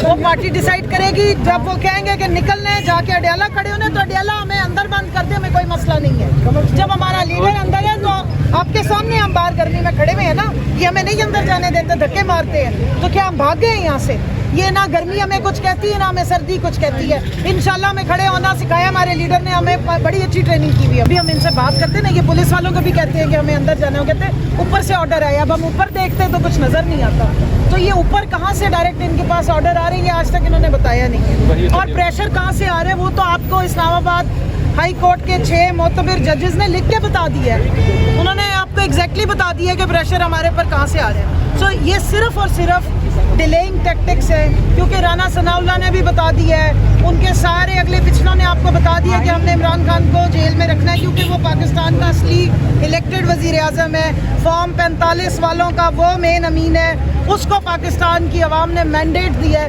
وہ party decide کرے گی. جب وہ کہیں گے کہ نکلنے جا کے اڈیالہ کھڑے ہونے تو اڈیالہ ہمیں اندر بند کر دے, ہمیں کوئی مسئلہ نہیں ہے. جب ہمارا لیڈر اندر ہے تو آپ کے سامنے ہم باہر گرمی میں کھڑے ہوئے ہیں نا, یہ ہمیں نہیں اندر جانے دیتے, دھکے مارتے ہیں. تو کیا ہم بھاگ گئے ہیں یہاں سے؟ یہ نہ گرمی ہمیں کچھ کہتی ہے نہ ہمیں سردی کچھ کہتی ہے. انشاءاللہ ہمیں کھڑے ہونا سکھایا ہمارے لیڈر نے, ہمیں بڑی اچھی ٹریننگ کی ہوئی ہے. ابھی ہم ان سے بات کرتے ہیں نا, یہ پولیس والوں کو بھی کہتے ہیں کہ ہمیں اندر جانا ہے, وہ کہتے ہیں اوپر سے آرڈر آیا. اب ہم اوپر دیکھتے ہیں تو کچھ نظر نہیں آتا. تو یہ اوپر کہاں سے ڈائریکٹ ان کے پاس آرڈر آ رہے ہیں, آج تک انہوں نے بتایا نہیں. اور پریشر کہاں سے آ رہا ہے وہ تو آپ کو اسلام آباد ہائی کورٹ کے 6 معتبر ججز نے لکھ کے بتا دیا ہے. انہوں نے آپ کو ایگزیکٹلی بتا دیا ہے کہ پریشر ہمارے پر کہاں سے آ رہا ہے. سو یہ صرف اور صرف ڈیلیئنگ ٹیکٹکس ہے, کیونکہ رانا ثناء اللہ نے بھی بتا دیا ہے, ان کے سارے اگلے پچھلوں نے آپ کو بتا دیا کہ ہم نے عمران خان کو جیل میں رکھنا ہے, کیونکہ وہ پاکستان کا اصلی الیکٹڈ وزیر اعظم ہے. فارم 45 والوں کا وہ مین امین ہے, اس کو پاکستان کی عوام نے مینڈیٹ دیا ہے.